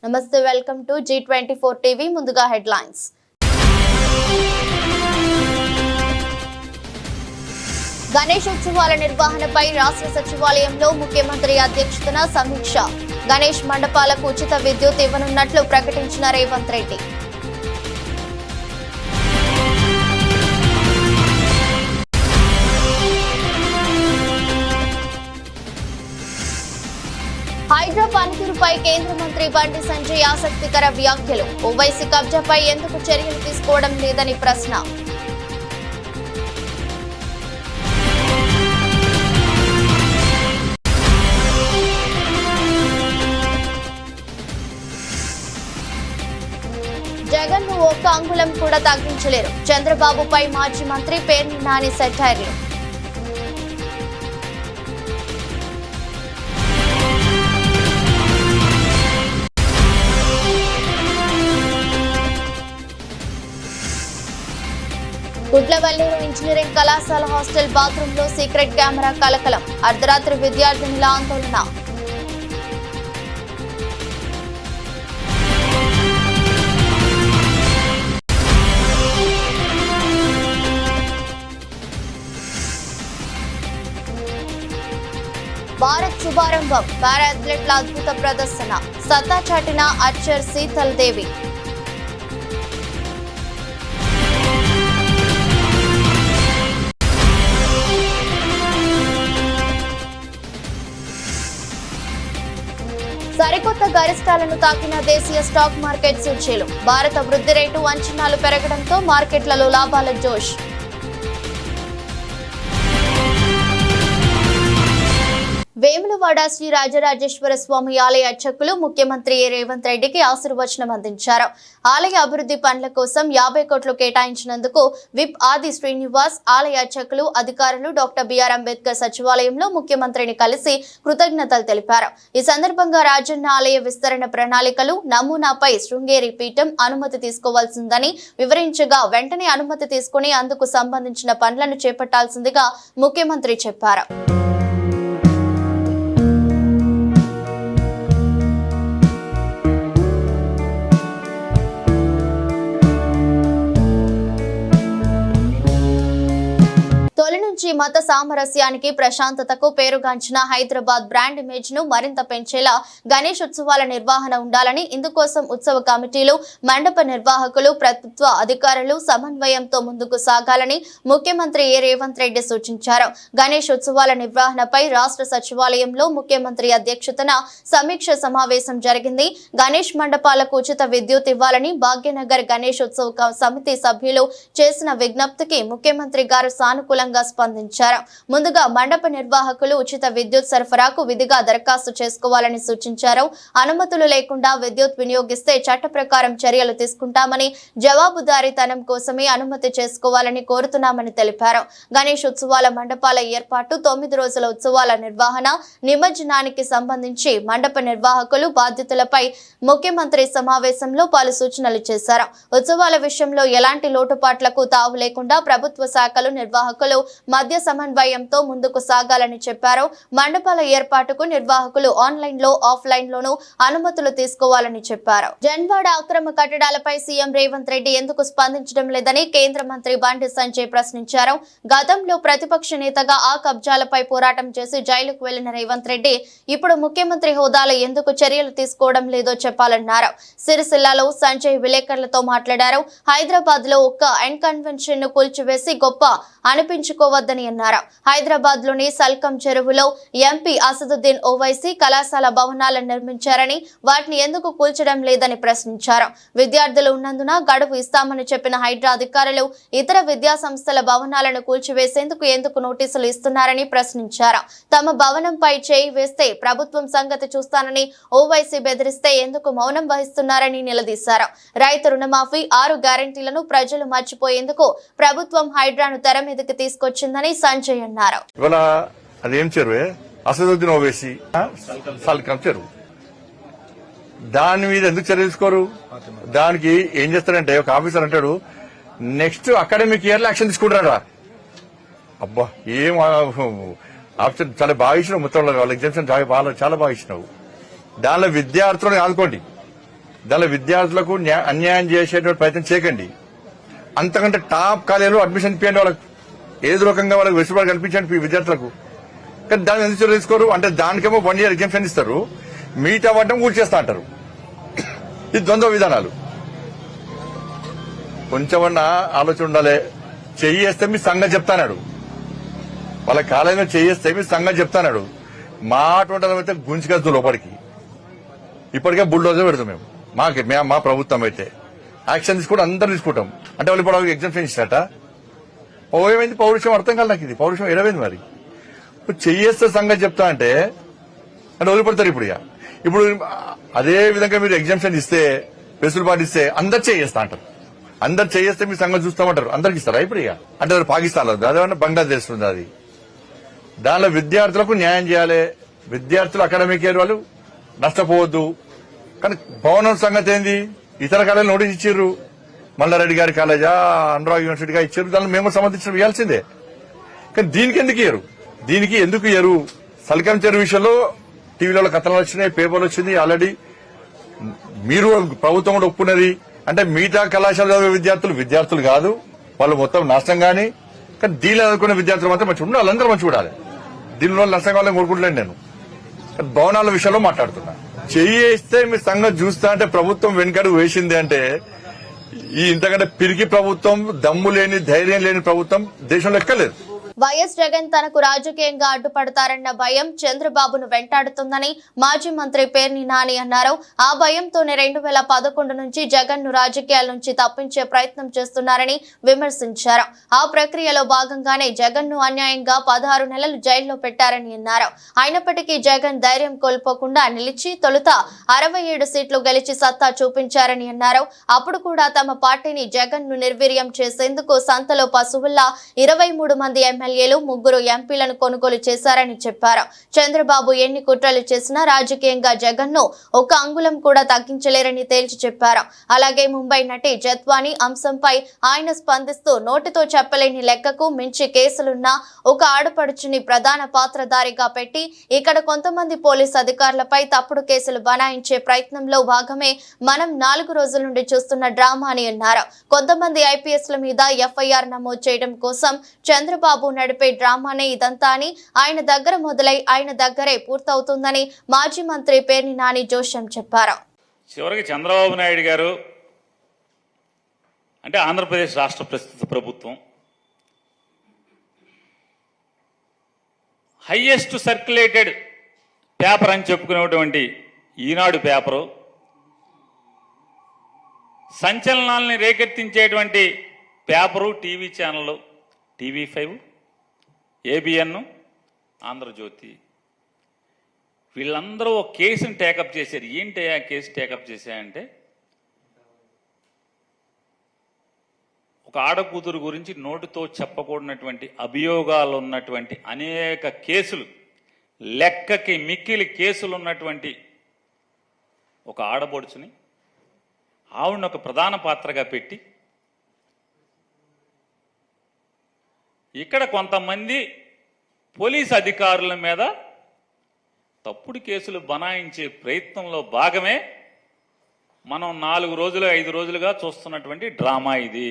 నమస్తే, welcome to G24 TV. ముందుగా headlines. Ganesh ఉత్సవాల నిర్వహణపై రాష్ట్ర సచివాలయంలో ముఖ్యమంత్రి అధ్యక్షతన సమీక్ష. గణేష్ మండపాలకు ఉచిత విద్యుత్ ఇవ్వనున్నట్లు ప్రకటించిన రేవంత్ రెడ్డి. హైడ్రా పనితీరుపై కేంద్ర మంత్రి బండి సంజయ్ ఆసక్తికర వ్యాఖ్యలు. ఓవైసీ కబ్జాపై ఎందుకు చర్యలు తీసుకోవడం లేదని ప్రశ్న. జగన్ ను ఒక్క అంగుళం కూడా తగ్గించలేరు. చంద్రబాబుపై మాజీ మంత్రి పేర్ని నాని సెటైర్లు. గుడ్లవల్లేరు ఇంజనీరింగ్ కళాశాల హాస్టల్ బాత్రూమ్ లో సీక్రెట్ కెమెరా కలకలం. అర్ధరాత్రి విద్యార్థినుల ఆందోళన. భారత్ శుభారంభం. పారా అథ్లెట్ల అద్భుత ప్రదర్శన. సత్తా చాటిన అర్చర్ శీతల్ దేవి. సరికొత్త గరిష్టాలను తాకిన దేశీయ స్టాక్ మార్కెట్ సూచీలు. భారత వృద్ధి రేటు అంచనాలు పెరగడంతో మార్కెట్లలో లాభాల జోష్. వేములవాడ శ్రీ రాజరాజేశ్వర స్వామి ఆలయ అర్చకులు ముఖ్యమంత్రి రేవంత్ రెడ్డికి ఆశీర్వచనం అందించారు. ఆలయ అభివృద్ధి పనుల కోసం 50 కోట్లు కేటాయించినందుకు విప్ ఆది శ్రీనివాస్, ఆలయ అర్చకులు, అధికారులు డాక్టర్ బిఆర్ అంబేద్కర్ సచివాలయంలో ముఖ్యమంత్రిని కలిసి కృతజ్ఞతలు తెలిపారు. ఈ సందర్భంగా రాజన్న ఆలయ విస్తరణ ప్రణాళికలు నమూనాపై శృంగేరి పీఠం అనుమతి తీసుకోవాల్సిందని వివరించగా, వెంటనే అనుమతి తీసుకుని అందుకు సంబంధించిన పనులను చేపట్టాల్సిందిగా ముఖ్యమంత్రి చెప్పారు. తొలి నుంచి మత సామరస్యానికి, ప్రశాంతతకు పేరుగాంచిన హైదరాబాద్ బ్రాండ్ ఇమేజ్ ను మరింత పెంచేలా గణేష్ ఉత్సవాల నిర్వహణ ఉండాలని, ఇందుకోసం ఉత్సవ కమిటీలు, మండప నిర్వాహకులు, ప్రభుత్వ అధికారులు సమన్వయంతో ముందుకు సాగాలని ముఖ్యమంత్రి రేవంత్ రెడ్డి సూచించారు. గణేష్ ఉత్సవాల నిర్వహణపై రాష్ట్ర సచివాలయంలో ముఖ్యమంత్రి అధ్యక్షతన సమీక్ష సమావేశం జరిగింది. గణేష్ మండపాలకు ఉచిత విద్యుత్ ఇవ్వాలని భాగ్యనగర్ గణేష్ ఉత్సవ సమితి సభ్యులు చేసిన విజ్ఞప్తికి ముఖ్యమంత్రి గారు సానుకూలంగా స్పందించారు. ముందుగా మండప నిర్వాహకులు ఉచిత విద్యుత్ సరఫరాకు విధిగా దరఖాస్తు చేసుకోవాలని సూచించారు. అనుమతులు లేకుండా విద్యుత్ వినియోగిస్తే చట్ట ప్రకారం చర్యలు తీసుకుంటామని, జవాబుదారీతనం కోసమే అనుమతి చేసుకోవాలని కోరుతున్నామని తెలిపారు. గణేష్ ఉత్సవాల మండపాల ఏర్పాటు, 9 రోజుల ఉత్సవాల నిర్వహణ, నిమజ్జనానికి సంబంధించి మండప నిర్వాహకులు బాధ్యతలపై ముఖ్యమంత్రి సమావేశంలో పలు సూచనలు చేశారు. ఉత్సవాల విషయంలో ఎలాంటి లోటుపాట్లకు తావు లేకుండా ప్రభుత్వ శాఖలు, నిర్వాహకులు మధ్య సమన్వయంతో ముందుకు సాగాలని చెప్పారు. మండపాల ఏర్పాటుకు నిర్వాహకులు ఆన్లైన్ లో, ఆఫ్లైన్ లోనూ అనుమతులు తీసుకోవాలని చెప్పారు. జన్వాడ అక్రమ కట్టడాలపై సీఎం రేవంత్ రెడ్డి ఎందుకు స్పందించడం లేదని కేంద్ర మంత్రి బండి సంజయ్ ప్రశ్నించారు. గతంలో ప్రతిపక్ష నేతగా ఆ కబ్జాలపై పోరాటం చేసి జైలుకు వెళ్లిన రేవంత్ రెడ్డి ఇప్పుడు ముఖ్యమంత్రి హోదాలో ఎందుకు చర్యలు తీసుకోవడం లేదో చెప్పాలన్నారు. సిరిసిల్లలో సంజయ్ విలేకరులతో మాట్లాడారు. హైదరాబాద్ లో ఒక్క ఎన్కన్వెన్షన్ ను కూల్చివేసి గొప్ప అనిపించుకోవద్దని అన్నారు. హైదరాబాద్ లోని సల్కం చెరువులో ఎంపీ అసదుద్దీన్ ఓవైసీ కళాశాల భవనాలను నిర్మించారని, వాటిని ఎందుకు కూల్చడం లేదని ప్రశ్నించారు. విద్యార్థులు ఉన్నందున గడువు ఇస్తామని చెప్పిన హైడ్రా అధికారులు ఇతర విద్యా సంస్థల భవనాలను కూల్చివేసేందుకు ఎందుకు నోటీసులు ఇస్తున్నారని ప్రశ్నించారు. తమ భవనంపై చేయి వేస్తే ప్రభుత్వం సంగతి చూస్తానని ఓవైసీ బెదిరిస్తే ఎందుకు మౌనం వహిస్తున్నారని నిలదీశారు. రైతు రుణమాఫీ, 6 గ్యారెంటీలను ప్రజలు మర్చిపోయేందుకు ప్రభుత్వం హైడ్రాను తెర మీదకి తీసుకొచ్చిందని సంజయ్ అన్నారు. అదేం చెరువే అసదుద్దీన్ ఓవైసీ సల్కం చెరువు, దాని మీద ఎందుకు చర్య తీసుకోరు? దానికి ఏం చేస్తారంటే ఒక ఆఫీసర్ అంటాడు, నెక్స్ట్ అకాడమిక్ ఇయర్ లో యాక్షన్ తీసుకుంటారా. అబ్బా ఏం ఆప్షన్ చాలా బాగా ఇచ్చినావు, మొత్తం వాళ్ళ ఎగ్జామ్షన్ చాలా బాగా ఇచ్చినావు. దానిలో విద్యార్థులను ఆదుకోండి, దానిలో విద్యార్థులకు అన్యాయం చేసేటువంటి ప్రయత్నం చేయకండి. అంతకంటే టాప్ కాలేజీలో అడ్మిషన్ ఇప్పియండి, వాళ్ళకు ఏదో రకంగా వాళ్ళకి వెసులుబాటు కల్పించండి విద్యార్థులకు. కానీ దాన్ని ఎందుకు చర్య తీసుకోరు అంటే దానికేమో 1 year ఎగ్జామ్షన్ ఇస్తారు, మిగతా వాటం కూర్చేస్తా అంటారు. ఇది ద్వంద్వ విధానాలు. కొంచెమన్నా ఆలోచన ఉండాలి. చెయ్యేస్తే మీ సంగతి చెప్తానాడు, వాళ్ళ కాలేజీలో చెయ్యేస్తే మీ సంగతి చెప్తానాడు. మాట ఉంటే గుంజుకొద్దు లోపలికి. ఇప్పటికే బుల్డోజర్ పెడతాం మేము, మా ప్రభుత్వం అయితే యాక్షన్ తీసుకుంటే అందరూ తీసుకుంటాం. అంటే వాళ్ళు ఇప్పుడు ఎగ్జామ్షన్ ఇచ్చినట్ట ఏమైంది? పౌరుషం అర్థం కాదు నాకు. ఇది పౌరుషం ఎడమైంది. మరి ఇప్పుడు చెయ్యేస్తే సంగతి చెప్తా అంటే వదిలిపడతారు. ఇప్పుడు అదే విధంగా మీరు ఎగ్జామ్షన్ ఇస్తే, వెసులుబాటు ఇస్తే అందరు చేయేస్తా అంటారు. అందరు చేయేస్తే మీ సంగతి చూస్తామంటారు. అందరికి ఇస్తారా ఇప్పుడు? అంటే పాకిస్తాన్ లో అదేమన్నా బంగ్లాదేశ్ ఉంది. అది దానిలో విద్యార్థులకు న్యాయం చేయాలి. విద్యార్థులు అకాడమిక్ ఇయర్ వాళ్ళు నష్టపోవద్దు. కానీ భవనం సంగతి ఏంది? ఇతర కాలేజీలు నోటీస్ ఇచ్చిర్రు. మల్లారెడ్డి గారి కాలేజా, అనురాగ్ యూనివర్సిటీగా ఇచ్చారు. దానిలో మేము సంబంధించిన ఇవ్వాల్సిందే. కానీ దీనికి ఎందుకు ఇయ్యరు? సల్కం చెరువు విషయంలో టీవీలలో కథనాలు వచ్చినాయి, పేపర్లు వచ్చింది. ఆల్రెడీ మీరు ప్రభుత్వం కూడా ఒప్పుకున్నది. అంటే మిగతా కళాశాల చదివే విద్యార్థులు కాదు, వాళ్ళు మొత్తం నష్టం. కానీ దీనిలో చదువుకునే విద్యార్థులు మాత్రం మంచిగా ఉండాలి. వాళ్ళందరూ మంచిగా ఉండాలి. దీనిలో నష్టం కావాలని కోరుకుంటలేను నేను. భవనాల విషయంలో మాట్లాడుతున్నా. చెయ్యేస్తే మీ సంగతి చూస్తా అంటే ప్రభుత్వం వెనుకడుగు వేసింది అంటే ఇంతకంటే పిరికి ప్రభుత్వం, దమ్ము లేని, ధైర్యం లేని ప్రభుత్వం దేశంలో ఎక్కలేదు. వైఎస్ జగన్ తనకు రాజకీయంగా అడ్డుపడతారన్న భయం చంద్రబాబును వెంటాడుతుందని మాజీ మంత్రి పేర్ని నాని అన్నారు. ఆ భయంతోనే 2011 నుంచి జగన్ ను రాజకీయాల నుంచి తప్పించే ప్రయత్నం చేస్తున్నారని విమర్శించారు. ఆ ప్రక్రియలో భాగంగానే జగన్ ను అన్యాయంగా 16 నెలలు జైల్లో పెట్టారని అన్నారు. అయినప్పటికీ జగన్ ధైర్యం కోల్పోకుండా నిలిచి తొలుత 67 సీట్లు గెలిచి సత్తా చూపించారని అన్నారు. అప్పుడు కూడా తమ పార్టీని జగన్ ను నిర్వీర్యం చేసేందుకు సంతలో పశువుల్లా 23 మంది ఎమ్మెల్యేలు, 3 ఎంపీలను కొనుగోలు చేశారని చెప్పారు. చంద్రబాబు ఎన్ని కుట్రలు చేసినా రాజకీయంగా జగన్ ను ఒక అంగుళం కూడా తగ్గించలేరని తేల్చి చెప్పారు. అలాగే ముంబై నటి జత్వాని అంశంపై ఆయన స్పందిస్తూ నోటితో చెప్పలేని లెక్కకు మించి కేసులున్న ఒక ఆడపడుచుని ప్రధాన పాత్రధారిగా పెట్టి ఇక్కడ కొంతమంది పోలీస్ అధికారులపై తప్పుడు కేసులు బనాయించే ప్రయత్నంలో భాగమే మనం 4 రోజుల నుండి చూస్తున్న డ్రామా అని అన్నారు. కొంతమంది ఐపీఎస్ల మీద ఎఫ్ఐఆర్ నమోదు చేయడం కోసం చంద్రబాబు నడిపే డ్రామానే ఇదంతా అని, ఆయన దగ్గర మొదలై ఆయన దగ్గరే పూర్తవుతుందని మాజీ మంత్రి పేర్ని నాని జోష్యం చెప్పారు. చివరికి చంద్రబాబు నాయుడు గారు అంటే ఆంధ్రప్రదేశ్ రాష్ట్ర ప్రస్తుత ప్రభుత్వం హైయెస్ట్ సర్క్యులేటెడ్ పేపర్ అని చెప్పుకునేటువంటి ఈనాడు పేపరు, సంచలనాల్ని రేకెత్తించేటువంటి పేపరు, టీవీ ఛానళ్ళు, TV5, ABN, ఆంధ్రజ్యోతి, వీళ్ళందరూ ఒక కేసుని టేకప్ చేశారు. ఏంటి ఆ కేసు టేకప్ చేశాయంటే ఒక ఆడకూతురు గురించి నోటితో చెప్పకూడనటువంటి అభియోగాలు ఉన్నటువంటి అనేక కేసులు, లెక్కకి మిక్కిలి కేసులు ఉన్నటువంటి ఒక ఆడపడుచుని ఆవిడని ఒక ప్రధాన పాత్రగా పెట్టి ఇక్కడ కొంతమంది పోలీస్ అధికారుల మీద తప్పుడు కేసులు బనాయించే ప్రయత్నంలో భాగమే మనం 4 రోజులు 5 రోజులుగా చూస్తున్నటువంటి డ్రామా ఇది.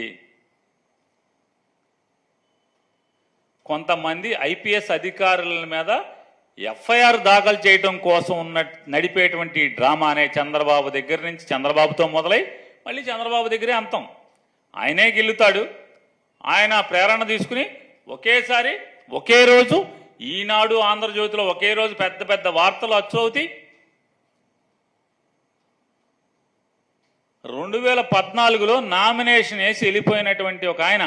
కొంతమంది ఐపీఎస్ అధికారుల మీద ఎఫ్ఐఆర్ దాఖలు చేయడం కోసం నడిపేటువంటి డ్రామానే చంద్రబాబు దగ్గర నుంచి, చంద్రబాబుతో మొదలై మళ్ళీ చంద్రబాబు దగ్గరే అంతం. ఆయనే గెలుతాడు. ఆయన ప్రేరణ తీసుకుని ఒకేసారి ఒకే రోజు ఈనాడు, ఆంధ్రజ్యోతిలో ఒకే రోజు పెద్ద పెద్ద వార్తలు అచ్చవుతాయి. 2014లో నామినేషన్ వేసి వెళ్ళిపోయినటువంటి ఒక ఆయన,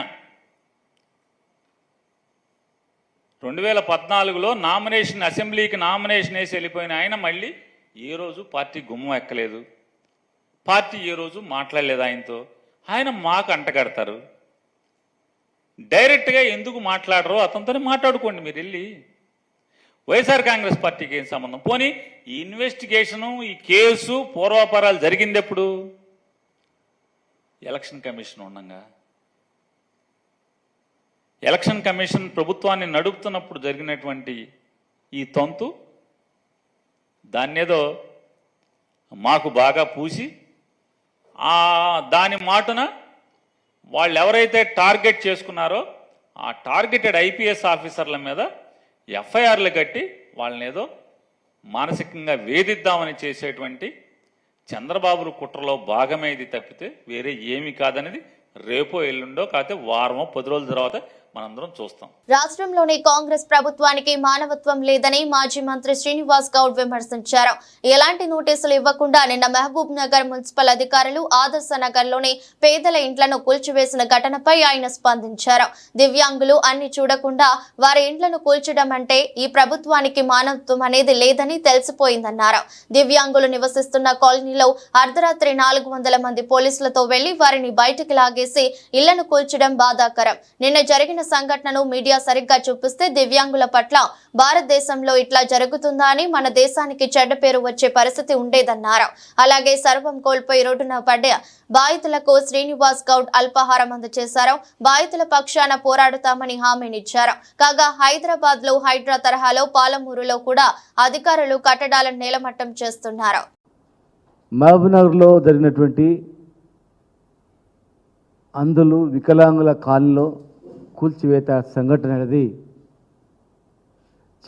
2014లో నామినేషన్, అసెంబ్లీకి నామినేషన్ వేసి వెళ్ళిపోయిన ఆయన మళ్ళీ ఏ రోజు పార్టీ గుమ్మం ఎక్కలేదు. పార్టీ ఏ రోజు మాట్లాడలేదు ఆయనతో. ఆయన మాకు అంటగడతారు. డైరెక్ట్గా ఎందుకు మాట్లాడరో అతనితోనే మాట్లాడుకోండి. మీరు వెళ్ళి వైఎస్ఆర్ కాంగ్రెస్ పార్టీకి ఏం సంబంధం? పోనీ ఈ ఇన్వెస్టిగేషను, ఈ కేసు పూర్వాపరాలు జరిగింది ఎప్పుడు? ఎలక్షన్ కమిషన్ ఉండగా, ఎలక్షన్ కమిషన్ ప్రభుత్వాన్ని నడుపుతున్నప్పుడు జరిగినటువంటి ఈ తంతు దాన్నేదో మాకు బాగా పూసి దాని మాటున వాళ్ళు ఎవరైతే టార్గెట్ చేసుకున్నారో ఆ టార్గెటెడ్ ఐపీఎస్ ఆఫీసర్ల మీద ఎఫ్ఐఆర్లు కట్టి వాళ్ళని ఏదో మానసికంగా వేధిద్దామని చేసేటువంటి చంద్రబాబు కుట్రలో భాగమే ఇది తప్పితే వేరే ఏమీ కాదనేది రేపో ఎల్లుండో కాకపోతే వారమో 10 రోజుల తర్వాత మనందరం చూస్తాం. రాష్ట్రంలోని కాంగ్రెస్ ప్రభుత్వానికి మానవత్వం లేదని మాజీ మంత్రి శ్రీనివాస్ గౌడ్ విమర్శించారు. ఎలాంటి నోటీసులు ఇవ్వకుండా నిన్న మహబూబ్ నగర్ మున్సిపల్ అధికారులు ఆదర్శ నగర్ లోని పేదల ఇండ్లను కూల్చివేసిన ఘటనపై ఆయన స్పందించారు. దివ్యాంగులు అన్ని చూడకుండా వారి ఇండ్లను కూల్చడం అంటే ఈ ప్రభుత్వానికి మానవత్వం అనేది లేదని తెలిసిపోయిందన్నారు. దివ్యాంగులు నివసిస్తున్న కాలనీలో అర్ధరాత్రి 400 మంది పోలీసులతో వెళ్లి వారిని బయటికి లాగేసి ఇళ్లను కూల్చడం బాధాకరం. నిన్న జరిగిన సంఘటనను మీడియా సరిగ్గా చూపిస్తే దివ్యాంగుల పట్ల భారతదేశంలో ఇట్లా జరుగుతుందా అని మన దేశానికి చెడ్డ పేరు వచ్చే పరిస్థితి ఉండేదన్నారు. అలాగే సర్వం కోల్పోయి రోడ్డున పడ్డ బాధితులకు శ్రీనివాస్ గౌడ్ అల్పాహారం అందజేశారు. బాధితుల పక్షాన పోరాడుతామని హామీనిచ్చారు. కాగా హైదరాబాద్ లో హైడ్రా తరహాలో పాలమూరులో కూడా అధికారులు కట్టడాలను నేలమట్టం చేస్తున్నారు. మహబూబ్నగర్లో జరిగినటువంటి అంధులు వికలాంగుల కాలనీలో కూల్చివేత సంఘటన అనేది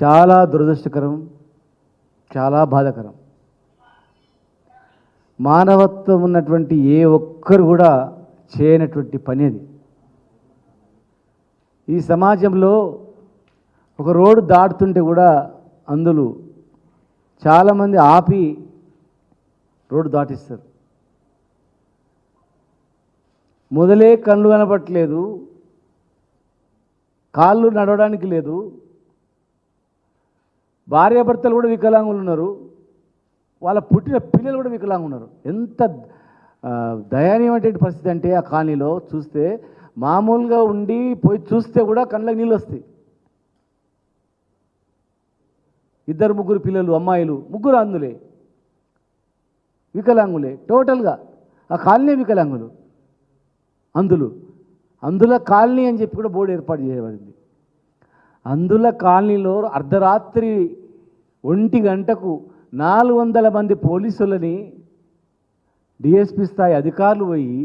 చాలా దురదృష్టకరం, చాలా బాధాకరం. మానవత్వం ఉన్నటువంటి ఏ ఒక్కరు కూడా చేయనటువంటి పని అది. ఈ సమాజంలో ఒక రోడ్డు దాటుతుంటే కూడా అంధులు చాలామంది ఆపి రోడ్డు దాటిస్తారు. మొదలే కళ్ళు కనపట్లేదు, కాళ్ళు నడవడానికి లేదు, భార్యాభర్తలు కూడా వికలాంగులు ఉన్నారు, వాళ్ళ పుట్టిన పిల్లలు కూడా వికలాంగులు ఉన్నారు. ఎంత దయనీయమైనటువంటి పరిస్థితి అంటే ఆ కాలనీలో చూస్తే మామూలుగా ఉండి పోయి చూస్తే కూడా కళ్ళకి నీళ్ళు వస్తాయి. 2-3 పిల్లలు, అమ్మాయిలు, 3 అందులే వికలాంగులే. టోటల్గా ఆ కాలనీ వికలాంగులు, అందుల కాలనీ అని చెప్పి కూడా బోర్డు ఏర్పాటు చేయబడింది. అందుల కాలనీలో అర్ధరాత్రి 1 గంటకు 400 మంది పోలీసులని డిఎస్పీ స్థాయి అధికారులు పోయి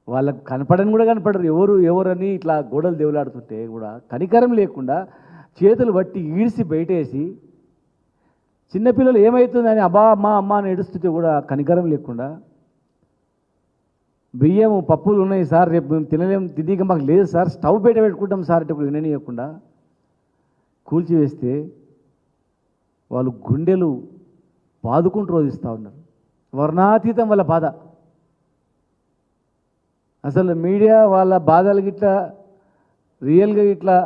వాళ్ళకు కనపడని కూడా కనపడరు, ఎవరని ఇట్లా గోడలు దేవులాడుతుంటే కూడా కనికరం లేకుండా చేతులు బట్టి ఈడ్చి బయటేసి చిన్నపిల్లలు ఏమవుతుందని అబ్బా అమ్మ అని ఏడుస్తుంటే కూడా కనికరం లేకుండా బియ్యము పప్పులు ఉన్నాయి సార్, రేపు మేము తినలేక మాకు లేదు సార్, స్టవ్ బయట పెట్టుకుంటాం సార్ అంటే ఇప్పుడు విననీయకుండా కూల్చివేస్తే వాళ్ళు గుండెలు బాదుకుంటూ రోధిస్తూ ఉన్నారు. వర్ణాతీతం వాళ్ళ బాధ. అసలు మీడియా వాళ్ళ బాధలు గిట్లా రియల్గా ఇట్లా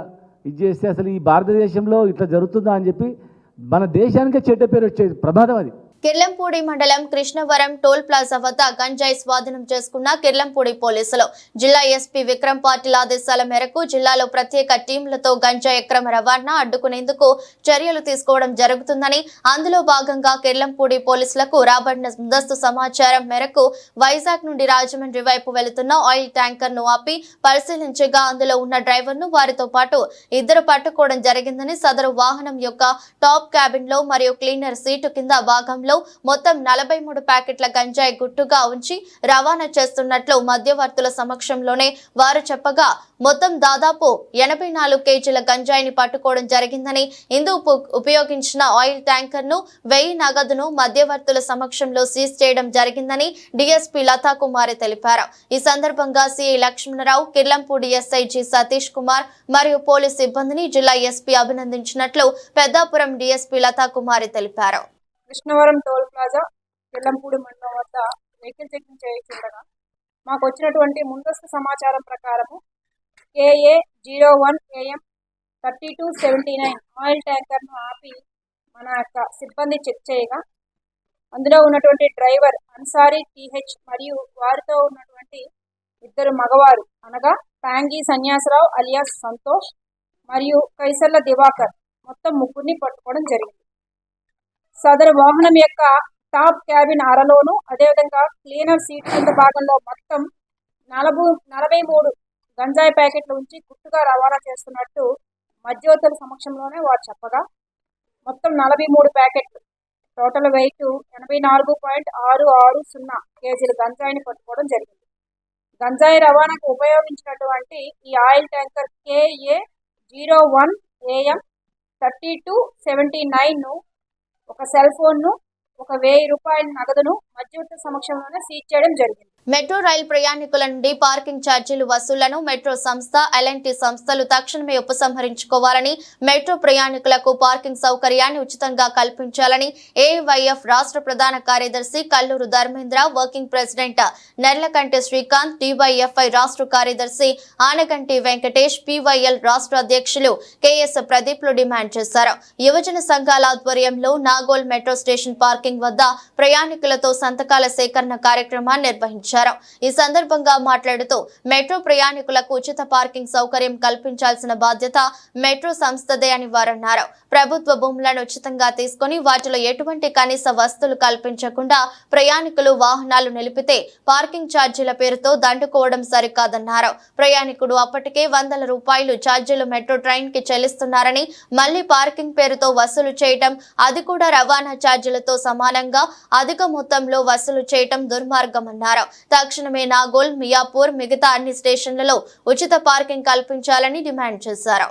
ఇది చేస్తే అసలు ఈ భారతదేశంలో ఇట్లా జరుగుతుందా అని చెప్పి మన దేశానికే చెడ్డ పేరు వచ్చేది ప్రమాదం అది. కిర్లంపూడి మండలం కృష్ణవరం టోల్ ప్లాజా వద్ద గంజాయి స్వాధీనం చేసుకున్న కిర్లంపూడి పోలీసులు. జిల్లా ఎస్పీ విక్రమ్ పాటిల్ ఆదేశాల మేరకు జిల్లాలో ప్రత్యేక టీంలతో గంజాయి అక్రమ రవాణా అడ్డుకునేందుకు చర్యలు తీసుకోవడం జరుగుతుందని, అందులో భాగంగా కిర్లంపూడి పోలీసులకు రాబడిన ముందస్తు సమాచారం మేరకు వైజాగ్ నుండి రాజమండ్రి వైపు వెళుతున్న ఆయిల్ ట్యాంకర్ ను ఆపి పరిశీలించగా అందులో ఉన్న డ్రైవర్ ను వారితో పాటు 2 పట్టుకోవడం జరిగిందని, సదరు వాహనం యొక్క టాప్ క్యాబిన్ లో మరియు క్లీనర్ సీటు కింద భాగంలో మొత్తం 43 ప్యాకెట్ల గంజాయి గుట్టుగా ఉంచి రవాణా చేస్తున్నట్లు మధ్యవర్తుల సమక్షంలోనే వారు చెప్పగా మొత్తం దాదాపు 84 కేజీల గంజాయిని పట్టుకోవడం జరిగిందని, ఇందుకు ఉపయోగించిన ఆయిల్ ట్యాంకర్ ను 1000 నగదును మధ్యవర్తుల సమక్షంలో సీజ్ చేయడం జరిగిందని డీఎస్పీ లతా కుమారి తెలిపారు. ఈ సందర్భంగా సిఐ లక్ష్మణరావు, కిర్లంపూడి ఎస్ఐజీ సతీష్ కుమార్ మరియు పోలీస్ సిబ్బందిని జిల్లా ఎస్పీ అభినందించినట్లు పెద్దాపురం డీఎస్పీ లతా కుమారి తెలిపారు. కృష్ణవరం టోల్ ప్లాజా కిర్లంపూడి మండలం వద్ద వెహికల్ చెకింగ్ చేయించుండగా మాకు వచ్చినటువంటి ముందస్తు సమాచారం ప్రకారము KA 01 AM 3279 ఆయిల్ ట్యాంకర్ను ఆపి మన యొక్క సిబ్బంది చెక్ చేయగా అందులో ఉన్నటువంటి డ్రైవర్ అన్సారీ TH మరియు వారితో ఉన్నటువంటి 2 మగవారు అనగా పాంగి సన్యాసరావు అలియాస్ సంతోష్ మరియు కైసర్ల దివాకర్ మొత్తం 3ని పట్టుకోవడం జరిగింది. సదరు వాహనం యొక్క టాప్ క్యాబిన్ అరలోను అదేవిధంగా క్లీనర్ సీట్ కింద భాగంలో మొత్తం 43 గంజాయి ప్యాకెట్లు ఉంచి గుట్టుగా రవాణా చేస్తున్నట్టు మధ్యవర్తుల సమక్షంలోనే వారు చెప్పగా మొత్తం 43 ప్యాకెట్లు టోటల్ వెయిట్ 84.660 కేజీల గంజాయిని పట్టుకోవడం జరిగింది. గంజాయి రవాణాకు ఉపయోగించినటువంటి ఈ ఆయిల్ ట్యాంకర్ KA01 AM 3279ను, ఒక సెల్ ఫోన్ను, ఒక 1000 రూపాయల నగదును మధ్యవర్తి సమక్షంలోనే సీజ్ చేయడం జరిగింది. మెట్రో రైలు ప్రయాణికుల నుండి పార్కింగ్ ఛార్జీలు వసూళ్లను మెట్రో సంస్థ, ఎల్ఎన్టీ సంస్థలు తక్షణమే ఉపసంహరించుకోవాలని, మెట్రో ప్రయాణికులకు పార్కింగ్ సౌకర్యాన్ని ఉచితంగా కల్పించాలని ఏఐవైఎఫ్ రాష్ట్ర ప్రధాన కార్యదర్శి Kalluru Dharmendra, working president Nerlakanti Srikanth, DYFI రాష్ట్ర కార్యదర్శి ఆనగంటి వెంకటేష్, పివైఎల్ రాష్ట్ర అధ్యక్షులు కెఎస్ ప్రదీప్లు డిమాండ్ చేశారు. యువజన సంఘాల ఆధ్వర్యంలో నాగోల్ మెట్రో స్టేషన్ పార్కింగ్ వద్ద ప్రయాణికులతో సంతకాల సేకరణ కార్యక్రమాన్ని నిర్వహించారు. ఈ సందర్భంగా మాట్లాడుతూ మెట్రో ప్రయాణికులకు ఉచిత పార్కింగ్ సౌకర్యం కల్పించాల్సిన బాధ్యత మెట్రో సంస్థదే అని వారన్నారు. ప్రభుత్వ భూములను ఉచితంగా తీసుకుని వాటిలో ఎటువంటి కనీస వసతులు కల్పించకుండా ప్రయాణికులు వాహనాలు నిలిపితే పార్కింగ్ ఛార్జీల పేరుతో దండుకోవడం సరికాదన్నారు. ప్రయాణికుడు అప్పటికే ₹100 ఛార్జీలు మెట్రో ట్రైన్ కి చెల్లిస్తున్నారని మళ్లీ పార్కింగ్ పేరుతో వసూలు చేయటం, అది కూడా రవాణా ఛార్జీలతో సమానంగా అధిక మొత్తంలో వసూలు చేయటం దుర్మార్గమన్నారు. తక్షణమే నాగోల్, మియాపూర్, మిగతా అన్ని స్టేషన్లలో ఉచిత పార్కింగ్ కల్పించాలని డిమాండ్ చేశారు.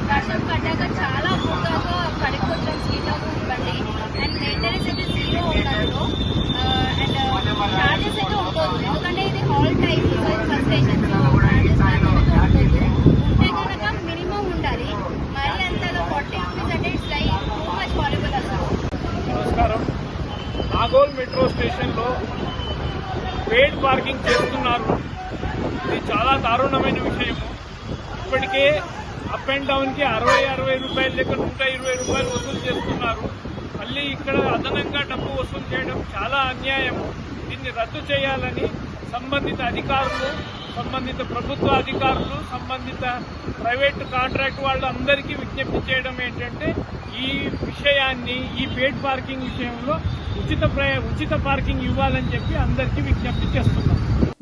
వర్షం పడ్డాక చాలా అద్భుతంగా పడిపోతున్నాం, స్పీడ్లో ఉందండి. అండ్ మెయింటెనెన్స్ అయితే జీరో ఉండదు. అండ్ చార్జెస్ అయితే ఉండదు, ఎందుకంటే ఇది హాల్ టైప్ ఫస్ట్ స్టేషన్స్లో చార్జెస్ ఉండదు. ఉంటే కనుక మినిమం ఉండాలి, మరి అంతగా 40 రూపీస్ అంటే it's like too much valuable అసలు. నమస్కారం. నాగోల్ మెట్రో స్టేషన్లో పెయిడ్ పార్కింగ్ చేస్తున్నారు. ఇది చాలా దారుణమైన విషయం. ఇప్పటికే అప్ అండ్ డౌన్కి 60 రూపాయల దగ్గర 120 రూపాయలు వసూలు చేస్తున్నారు. మళ్ళీ ఇక్కడ అదనంగా డబ్బు వసూలు చేయడం చాలా అన్యాయం. దీన్ని రద్దు చేయాలని సంబంధిత అధికారులు, సంబంధిత ప్రభుత్వ అధికారులు, సంబంధిత ప్రైవేట్ కాంట్రాక్ట్ వాళ్ళందరికీ విజ్ఞప్తి చేయడం ఏంటంటే ఈ విషయాన్ని, ఈ పెయిడ్ పార్కింగ్ విషయంలో ఉచిత పార్కింగ్ ఇవ్వాలని చెప్పి అందరికీ విజ్ఞప్తి చేస్తున్నాం.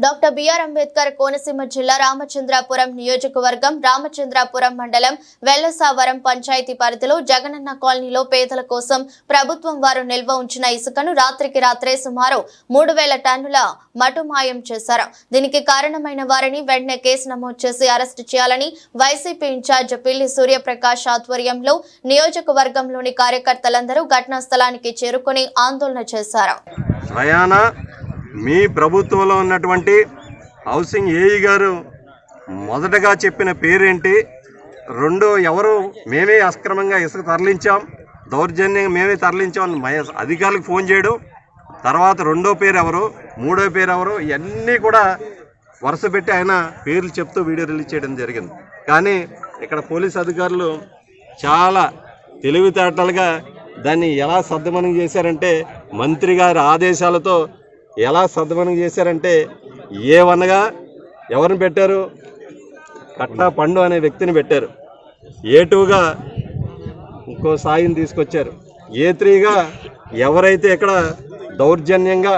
డాక్టర్ బిఆర్ అంబేద్కర్ కోనసీమ జిల్లా రామచంద్రాపురం నియోజకవర్గం రామచంద్రాపురం మండలం వెల్లసావరం పంచాయతీ పరిధిలో జగనన్న కాలనీలో పేదల కోసం ప్రభుత్వం వారు నిల్వ ఉంచిన ఇసుకను రాత్రికి రాత్రే సుమారు 3000 టన్నుల మటుమాయం చేశారు. దీనికి కారణమైన వారిని వెంటనే కేసు నమోదు చేసి అరెస్టు చేయాలని వైసీపీ ఇన్ఛార్జ్ పిల్లి సూర్యప్రకాష్ ఆధ్వర్యంలో నియోజకవర్గంలోని కార్యకర్తలందరూ ఘటనా స్థలానికి చేరుకుని ఆందోళన చేశారు. మీ ప్రభుత్వంలో ఉన్నటువంటి హౌసింగ్ ఏఈ గారు మొదటగా చెప్పిన పేరేంటి? రెండో ఎవరు? మేమే అక్రమంగా ఇసుక తరలించాం, దౌర్జన్యంగా మేమే తరలించాం అధికారులకు ఫోన్ చేయడం. తర్వాత రెండో పేరు ఎవరు, మూడో పేరు ఎవరు, ఇవన్నీ కూడా వరుస పెట్టి ఆయన పేర్లు చెప్తూ వీడియో రిలీజ్ చేయడం జరిగింది. కానీ ఇక్కడ పోలీస్ అధికారులు చాలా తెలివితేటలుగా దాన్ని ఎలా సద్మనం చేశారంటే, మంత్రి గారి ఆదేశాలతో ఎలా సద్మనం చేశారంటే, ఏ1గా ఎవరిని పెట్టారు? కట్టా పండు అనే వ్యక్తిని పెట్టారు. ఏ2గా ఇంకో సాయిని తీసుకొచ్చారు. ఏ3గా ఎవరైతే ఇక్కడ దౌర్జన్యంగా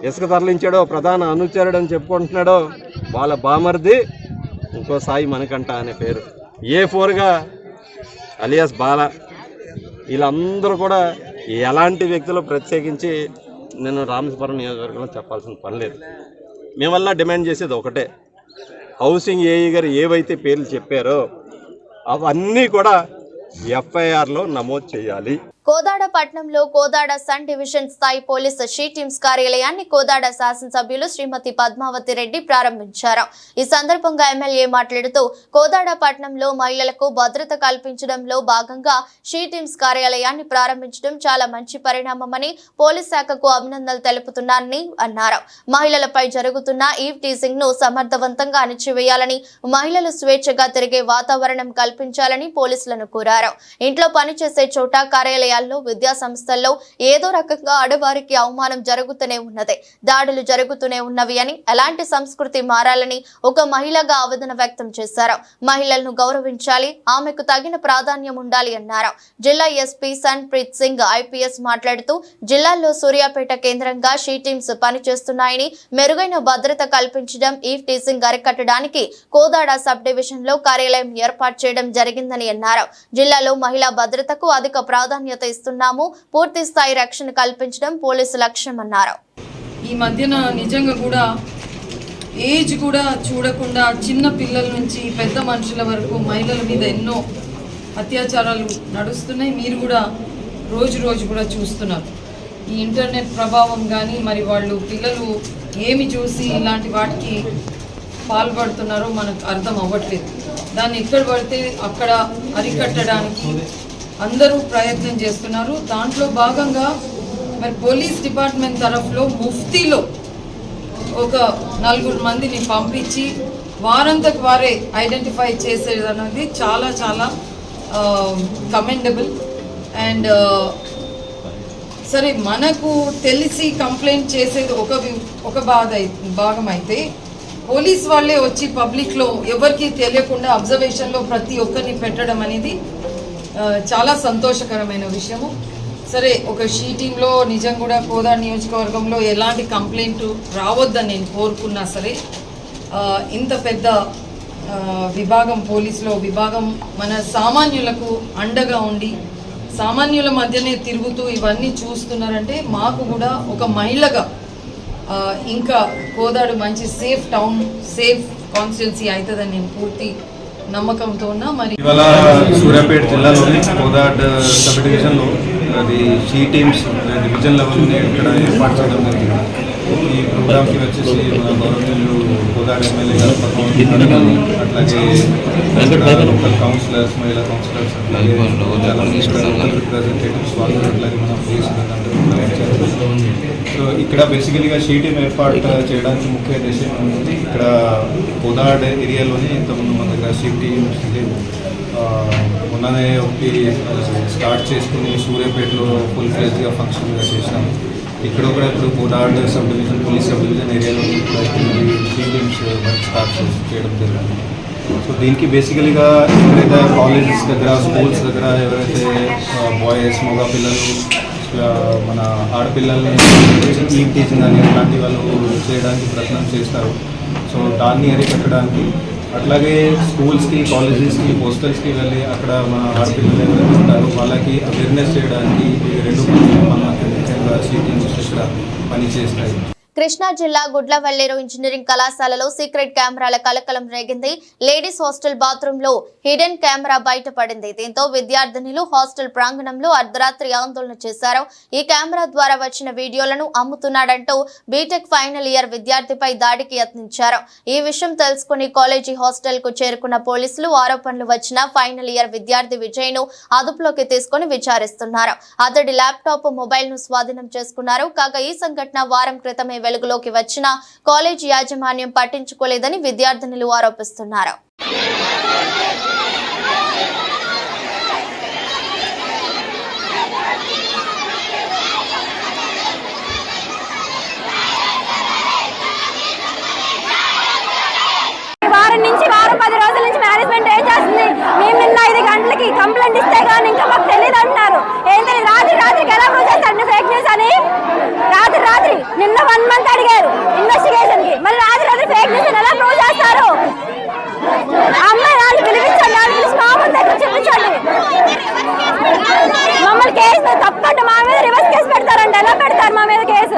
ఇసుక తరలించాడో, ప్రధాన అనుచరుడు అని చెప్పుకుంటున్నాడో వాళ్ళ బామర్ది ఇంకో సాయి మనకంట అనే పేరు. ఏ4గా అలియాస్ బాల. వీళ్ళందరూ కూడా ఎలాంటి వ్యక్తులు ప్రత్యేకించి నేను రామచంద్రపురం నియోజకవర్గంలో చెప్పాల్సిన పని లేదు. మేమల్లా డిమాండ్ చేసేది ఒకటే, హౌసింగ్ ఏఈ గారు ఏవైతే పేర్లు చెప్పారో అవన్నీ కూడా ఎఫ్ఐఆర్లో నమోదు చేయాలి. కోదాడ పట్టణంలో కోదాడ సన్ డివిజన్ స్థాయి పోలీస్ షీ టీమ్స్ కార్యాలయాన్ని కోదాడ శాసనసభ్యులు శ్రీమతి పద్మావతి రెడ్డి ప్రారంభించారు. ఈ సందర్భంగా ఎమ్మెల్యే మాట్లాడుతూ కోదాడ పట్టణంలో మహిళలకు భద్రత కల్పించడంలో భాగంగా షీ టీమ్స్ కార్యాలయాన్ని ప్రారంభించడం చాలా మంచి పరిణామమని పోలీస్ శాఖకు అభినందనలు తెలుపుతున్నానని అన్నారు. మహిళలపై జరుగుతున్న ఈవ్ టీజింగ్ ను సమర్థవంతంగా అణిచివేయాలని, మహిళలు స్వేచ్ఛగా తిరిగే వాతావరణం కల్పించాలని పోలీసులను కోరారు. ఇంట్లో పనిచేసే చోట, కార్యాలయ కార్యాలయాల్లో, విద్యా సంస్థల్లో ఏదో రకంగా ఆడవారికి అవమానం జరుగుతూనే ఉన్నది, దాడులు జరుగుతూనే ఉన్నవి అని, ఎలాంటి సంస్కృతి మారాలని ఒక మహిళగా ఆవేదన వ్యక్తం చేశారు. మహిళలను గౌరవించాలి, ఆమెకు తగిన ప్రాధాన్యం ఉండాలి అన్నారు. జిల్లా ఎస్పీ సన్ప్రీత్ సింగ్ ఐపీఎస్ మాట్లాడుతూ జిల్లాల్లో సూర్యాపేట కేంద్రంగా షీ టీమ్స్ పనిచేస్తున్నాయని, మెరుగైన భద్రత కల్పించడం, ఈవ్ టీజింగ్ అరికట్టడానికి కోదాడ సబ్ డివిజన్ లో కార్యాలయం ఏర్పాటు చేయడం జరిగిందని అన్నారు. జిల్లాలో మహిళా భద్రతకు అధిక ప్రాధాన్యత ఇస్తున్నాము, పూర్తి స్థాయి రక్షణ కల్పించడం పోలీసు లక్ష్యమన్నారు. ఈ మధ్యన నిజంగా కూడా ఏజ్ కూడా చూడకుండా చిన్న పిల్లల నుంచి పెద్ద మనుషుల వరకు మహిళల మీద ఎన్నో అత్యాచారాలు నడుస్తున్నాయి. మీరు కూడా రోజు కూడా చూస్తున్నారు. ఈ ఇంటర్నెట్ ప్రభావం కానీ మరి వాళ్ళు పిల్లలు ఏమి చూసి ఇలాంటి వాటికి పాల్పడుతున్నారో మనకు అర్థం అవ్వట్లేదు. దాన్ని ఎక్కడ పడితే అక్కడ అరికట్టడానికి అందరూ ప్రయత్నం చేస్తున్నారు. దాంట్లో భాగంగా మరి పోలీస్ డిపార్ట్మెంట్ తరఫులో ముఫ్తీలో ఒక 4 మందిని పంపించి వారంతకు వారే ఐడెంటిఫై చేసేది అనేది చాలా కమెండబుల్. అండ్ సరే, మనకు తెలిసి కంప్లైంట్ చేసేది ఒక భాగం అయితే పోలీస్ వాళ్ళే వచ్చి పబ్లిక్లో ఎవరికి తెలియకుండా అబ్జర్వేషన్లో ప్రతి ఒక్కరిని పెట్టడం అనేది చాలా సంతోషకరమైన విషయము. సరే, ఒక షీ టీంలో నిజం కూడా కోదాడ నియోజకవర్గంలో ఎలాంటి కంప్లైంట్ రావద్దని నేను కోరుకున్నా సరే, ఇంత పెద్ద విభాగం పోలీసులో విభాగం మన సామాన్యులకు అండగా ఉండి సామాన్యుల మధ్యనే తిరుగుతూ ఇవన్నీ చూస్తున్నారంటే మాకు కూడా ఒక మహిళగా ఇంకా కోదాడు మంచి సేఫ్ టౌన్, సేఫ్ కాన్స్టిట్యున్సీ అవుతుందని నేను పూర్తి నమ్మకంతో ఉన్నా. మరి ఇవాళ సూర్యాపేట జిల్లాలోని కోదాడ్ సబ్ డివిజన్లో అది షీ టీమ్స్ డివిజన్ లెవెల్ని ఇక్కడ ఏర్పాటు చేయడం జరిగింది. ఈ ప్రోగ్రామ్కి వచ్చేసి మన గవర్నమెంట్ కోదాడ్ ఎమ్మెల్యే గారు, అట్లాగే లోకల్ కౌన్సిలర్స్, మహిళా కౌన్సిలర్స్, అట్లాగే లోకల్ రిప్రజెంటేటివ్స్ వాళ్ళు, అట్లాగే మన పోలీసు సో ఇక్కడ బేసికలీగా షీ టీమ్ ఏర్పాటు చేయడానికి ముఖ్య ఉద్దేశం ఉంది. ఇక్కడ కోదాడ్ ఏరియాలోనే ఇంతకుముందు మన దగ్గర షీ టీమ్స్ మొన్ననే ఒకటి స్టార్ట్ చేసుకుని సూర్యాపేటలో ఫుల్ ఫ్లెజ్గా ఫంక్షన్గా చేసినాము. ఇక్కడ కూడా ఇప్పుడు Kodad sub division, police sub division ఏరియాలో షీ టీమ్స్ స్టార్ట్ చేయడం జరిగింది. సో దీనికి బేసికలీగా ఎక్కడైతే కాలేజెస్ దగ్గర, స్కూల్స్ దగ్గర ఎవరైతే బాయ్స్, మగ పిల్లలు, మన ఆడపిల్లల్ని ఈవ్ టీచింగ్ అని అలాంటి వాళ్ళు చేయడానికి ప్రయత్నం చేస్తారు. సో దాన్ని అరికట్టడానికి, అట్లాగే స్కూల్స్కి, కాలేజెస్కి, హాస్టల్స్కి వెళ్ళి అక్కడ మన ఆడపిల్లలు ఎవరైతే ఉంటారో వాళ్ళకి అవేర్నెస్ చేయడానికి ఈ 2 మన ముఖ్యంగా సీటీఎంస్ ఇక్కడ పనిచేస్తాయి. కృష్ణా జిల్లా గుడ్లవల్లేరు ఇంజనీరింగ్ కళాశాలలో సీక్రెట్ కెమెరాల కలకలం రేగింది. లేడీస్ హాస్టల్ బాత్రూమ్ లో హిడెన్ కెమెరా బయటపడింది. దీంతో విద్యార్థినులు హాస్టల్ ప్రాంగణంలో అర్ధరాత్రి ఆందోళన చేశారు. ఈ కెమెరా ద్వారా వచ్చిన వీడియోలను అమ్ముతున్నాడంటూ బీటెక్ ఫైనల్ ఇయర్ విద్యార్థిపై దాడికి యత్నించారు. ఈ విషయం తెలుసుకుని కాలేజీ హాస్టల్ కు చేరుకున్న పోలీసులు ఆరోపణలు వచ్చిన ఫైనల్ ఇయర్ విద్యార్థి విజయ్ ను అదుపులోకి తీసుకుని విచారిస్తున్నారు. అతడి ల్యాప్టాప్, మొబైల్ ను స్వాధీనం చేసుకున్నారు. కాగా ఈ సంఘటన వారం క్రితమే వెలుగులోకి వచ్చిన కాలేజీ యాజమాన్యం పట్టించుకోలేదని విద్యార్థినులు ఆరోపిస్తున్నారు. వారం 10 రోజుల నుంచి మేనేజ్మెంట్ ఏం చేస్తుంది? మేము నిన్న 5 గంటలకి కంప్లైంట్ ఇస్తే కానీ ఇంకా మాకు తెలియదు అంటున్నారు. ఏంటని రాత్రికి ఎలా ప్రూవ్ చేస్తారు ఫేక్ న్యూస్ అని? రాత్రి నిన్న 1 మంత్ అడిగారు ఇన్వెస్టిగేషన్ కి, మరి రాత్రి ఫేక్ న్యూస్ ఎలా ప్రూవ్ చేస్తారు? అమ్మాయి వాళ్ళు పిలిపించండి, వాళ్ళు పిలిచి మా ముందు దగ్గర చూపించండి. మమ్మల్ని కేసు తప్పంటే మా మీద రివర్స్ కేసు పెడతారండి. ఎలా పెడతారు మా మీద కేసు?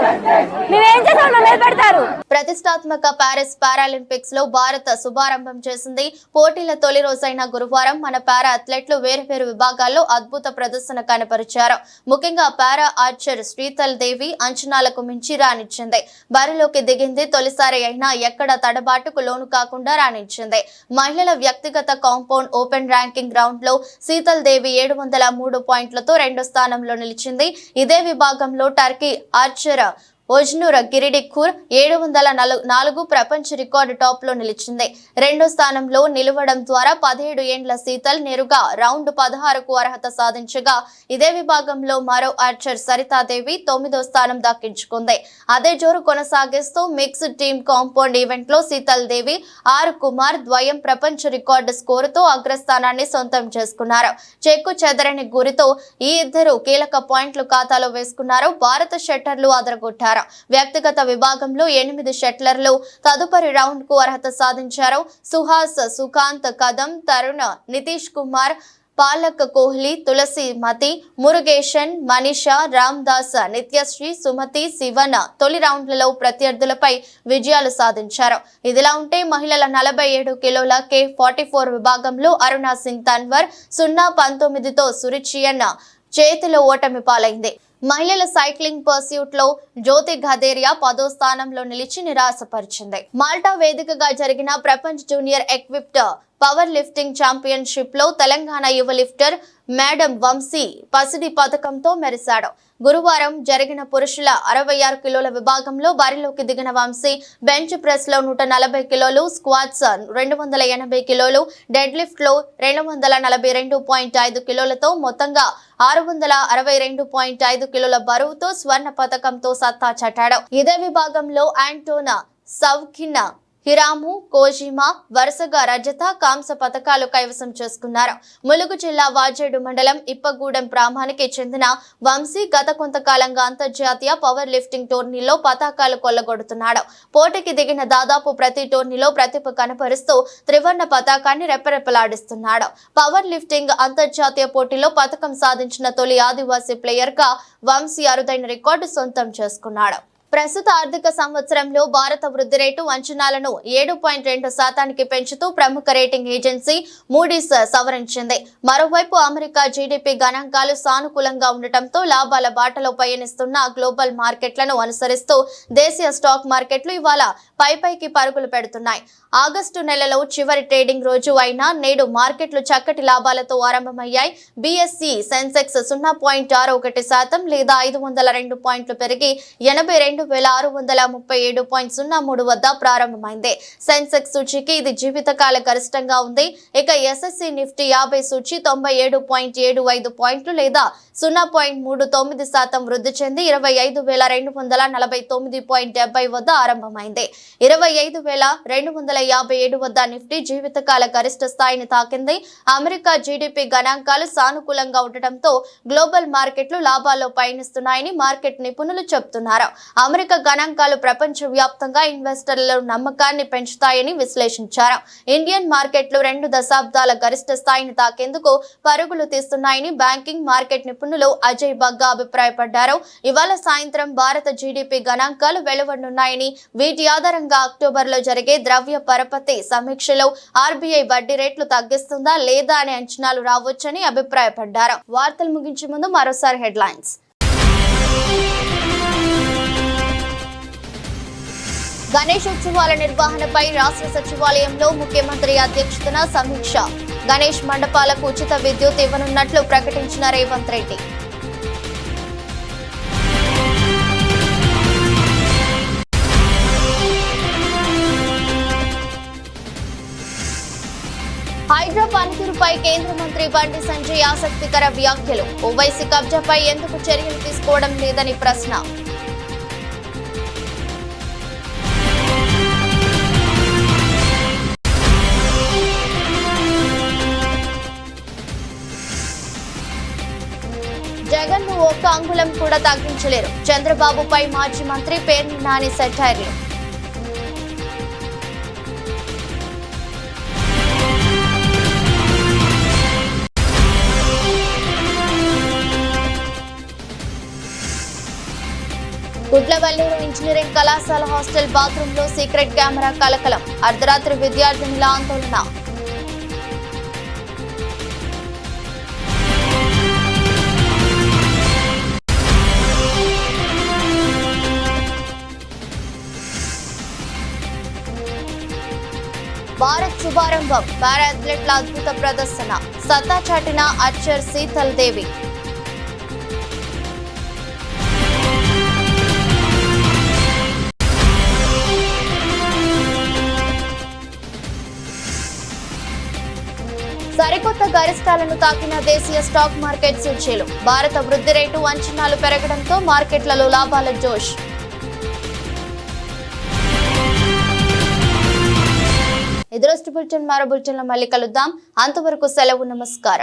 మేమేం చేసాం మా మీద పెడతారు? ప్రతిష్టాత్మక పారిస్ పారాలింపిక్స్ లో భారత్ శుభారంభం చేసింది. పోటీల తొలి రోజైన గురువారం మన పారా అథ్లెట్లు వేరువేరు విభాగాల్లో అద్భుత ప్రదర్శన కనపరిచారు. ముఖ్యంగా పారా ఆర్చర్ శ్రీతల్ దేవి అంచనాలకు మించి రాణించింది. బరిలోకి దిగింది. తొలిసారి అయినా ఎక్కడ తడబాటుకు లోను కాకుండా రాణించింది. మహిళల వ్యక్తిగత కాంపౌండ్ ఓపెన్ ర్యాంకింగ్ రౌండ్ లో శీతల్ దేవి 703 పాయింట్లతో 2వ స్థానంలో నిలిచింది. ఇదే విభాగంలో టర్కీ ఆర్చర్ ఒజ్నూర్ గిరిడిఖూర్ 704 ప్రపంచ రికార్డు టాప్ లో నిలిచింది. రెండో స్థానంలో నిలవడం ద్వారా 17 ఏండ్ల శీతల్ నేరుగా రౌండ్ 16కు అర్హత సాధించగా ఇదే విభాగంలో మరో ఆర్చర్ సరితాదేవి 9వ స్థానం దక్కించుకుంది. అదే జోరు కొనసాగిస్తూ మిక్స్డ్ టీమ్ కాంపౌండ్ ఈవెంట్ లో శీతల్ దేవి ఆర్ కుమార్ ద్వయం ప్రపంచ రికార్డు స్కోరుతో అగ్రస్థానాన్ని సొంతం చేసుకున్నారు. చెక్కు చెదరని గురితో ఈ ఇద్దరు కీలక పాయింట్లు ఖాతాలో వేసుకున్నారు. భారత షట్టర్లు అదరగొట్టారు. వ్యక్తిగత విభాగంలో 8 షట్లర్లు తదుపరి రౌండ్ కు అర్హత సాధించారు. సుహాస్, సుకాంత్ కదం, తరుణ్, నితీష్ కుమార్, పాలక్ కోహ్లీ, తులసి మతి, మురుగేషన్, మనీషా, రామ్దాస్, నిత్యశ్రీ, సుమతి, శివన్ తొలి రౌండ్లలో ప్రత్యర్థులపై విజయాలు సాధించారు. ఇదిలా ఉంటే మహిళల 47 కిలోల K44 విభాగంలో అరుణా సింగ్ తన్వర్ 0-19తో సురిచియన్ చేతిలో ఓటమి పాలైంది. మహిళల సైక్లింగ్ పర్స్యూట్ లో జ్యోతి ఘదేరియా 10వ స్థానంలో నిలిచి నిరాశపరిచింది. మాల్టా వేదికగా జరిగిన ప్రపంచ junior equipped power lifting championship లో తెలంగాణ యువ లిఫ్టర్ మేడం వంశీ పసిడి పథకంతో మెరిశాడు. గురువారం జరిగిన పురుషుల 66 కిలోల విభాగంలో బరిలోకి దిగిన వంశీ బెంచ్ ప్రెస్ లో 140 కిలోలు, స్క్వాట్స్ 280 కిలోలు, డెడ్ లిఫ్ట్ లో 242.5 కిలోలతో మొత్తంగా 662.5 కిలోల బరువుతో స్వర్ణ పథకంతో సత్తా చాటాడు. ఇదే విభాగంలో ఆంటోనా సౌఖిన్, హిరాము, కోజిమా వరుసగా రజత, కాంస్య పథకాలు కైవసం చేసుకున్నారు. ములుగు జిల్లా వాజేడు మండలం ఇప్పగూడెం గ్రామానికి చెందిన వంశీ గత కొంతకాలంగా అంతర్జాతీయ పవర్ లిఫ్టింగ్ టోర్నీలో పతాకాలు కొల్లగొడుతున్నాడు. పోటీకి దిగిన దాదాపు ప్రతి టోర్నీలో ప్రతిభ కనపరుస్తూ త్రివర్ణ పతాకాన్ని రెప్పరెప్పలాడిస్తున్నాడు. పవర్ లిఫ్టింగ్ అంతర్జాతీయ పోటీలో పథకం సాధించిన తొలి ఆదివాసీ ప్లేయర్ గా వంశీ అరుదైన రికార్డు సొంతం చేసుకున్నాడు. ప్రస్తుత ఆర్థిక సంవత్సరంలో భారత వృద్ధి రేటు అంచనాలను 7.2% పెంచుతూ ప్రముఖ రేటింగ్ ఏజెన్సీ మూడీస్ సవరించింది. మరోవైపు అమెరికా జీడీపీ గణాంకాలు సానుకూలంగా ఉండటంతో లాభాల బాటలో పయనిస్తున్న గ్లోబల్ మార్కెట్లను అనుసరిస్తూ దేశీయ స్టాక్ మార్కెట్లు ఇవాళ పైకి పరుగులు పెడుతున్నాయి. ఆగస్టు నెలలో చివరి ట్రేడింగ్ రోజు అయినా నేడు మార్కెట్లు చక్కటి లాభాలతో ఆరంభమయ్యాయి. బీఎస్ఈ సెన్సెక్స్ 0.61% లేదా 502 పాయింట్లు పెరిగి 82,637.03 వద్ద ప్రారంభమైంది. సెన్సెక్స్ సూచీకి ఇది జీవితకాల గరిష్టంగా ఉంది. ఇక ఎస్ఎస్సి నిఫ్టీ 50 సూచీ 97.75 పాయింట్లు లేదా 0.39% వృద్ధి చెంది 25,249.70 వద్ద ఆరంభమైంది. 25,257 వద్ద నిఫ్టీ జీవితకాల గరిష్ట స్థాయిని తాకింది. అమెరికా జీడీపీ గణాంకాలు సానుకూలంగా ఉండటంతో గ్లోబల్ మార్కెట్లు లాభాల్లో పయనిస్తున్నాయని మార్కెట్ నిపుణులు చెబుతున్నారు. అమెరికా గణాంకాలు ప్రపంచ వ్యాప్తంగా ఇన్వెస్టర్ల నమ్మకాన్ని పెంచుతాయని విశ్లేషించారు. ఇండియన్ మార్కెట్లు 2 దశాబ్దాల గరిష్ట స్థాయిని తాకేందుకు పరుగులు తీస్తున్నాయని బ్యాంకింగ్ మార్కెట్ నిపుణులు అజయ్ బగ్గా అభిప్రాయపడ్డారు. ఇవాళ సాయంత్రం భారత జీడీపీ గణాంకాలు వెలువడనున్నాయని, వీటి ఆధారంగా అక్టోబర్లో జరిగే ద్రవ్య పరపతి సమీక్షలో ఆర్బీఐ వడ్డీ రేట్లు తగ్గిస్తుందా లేదా అనే అంచనాలు రావచ్చని అభిప్రాయపడ్డారు. వార్తలు ముగించే ముందు మరోసారి హెడ్లైన్స్. గణేశోత్సవాల నిర్వహణపై రాష్ట్ర సచివాలయంలో ముఖ్యమంత్రి అధ్యక్షతన సమీక్ష. గణేష్ మండపాలకు ఉచిత విద్యుత్ ఇవ్వనున్నట్లు ప్రకటించిన రేవంత్ రెడ్డి. హైడ్రా పనితీరుపై కేంద్ర మంత్రి బండి సంజయ్ ఆసక్తికర వ్యాఖ్యలు. ఓవైసీ కబ్జాపై ఎందుకు చర్యలు తీసుకోవడం లేదని ప్రశ్న. జగన్ ను ఒక్క అంగుళం కూడా తగ్గించలేరు. చంద్రబాబుపై మాజీ మంత్రి పేర్ని నాని సెటైర్లు. గుడ్లవల్లేరు ఇంజనీరింగ్ కళాశాల హాస్టల్ బాత్రూమ్ లో సీక్రెట్ కెమెరా కలకలం. అర్ధరాత్రి విద్యార్థినుల ఆందోళన. భారత్ శుభారంభం. పారా అథ్లెట్ల అద్భుత ప్రదర్శన. సత్తా చాటిన ఆర్చర్ శీతల్ దేవి. సరికొత్త గరిష్టాలను తాకిన దేశీయ స్టాక్ మార్కెట్ సూచీలు. భారత వృద్ధి రేటు అంచనాలు పెరగడంతో మార్కెట్లలో లాభాల జోష్. ఎదురొస్ట్ బులెటిన్ మరో బులెటిన్లో మళ్ళీ కలుద్దాం. అంతవరకు సెలవు. నమస్కారం.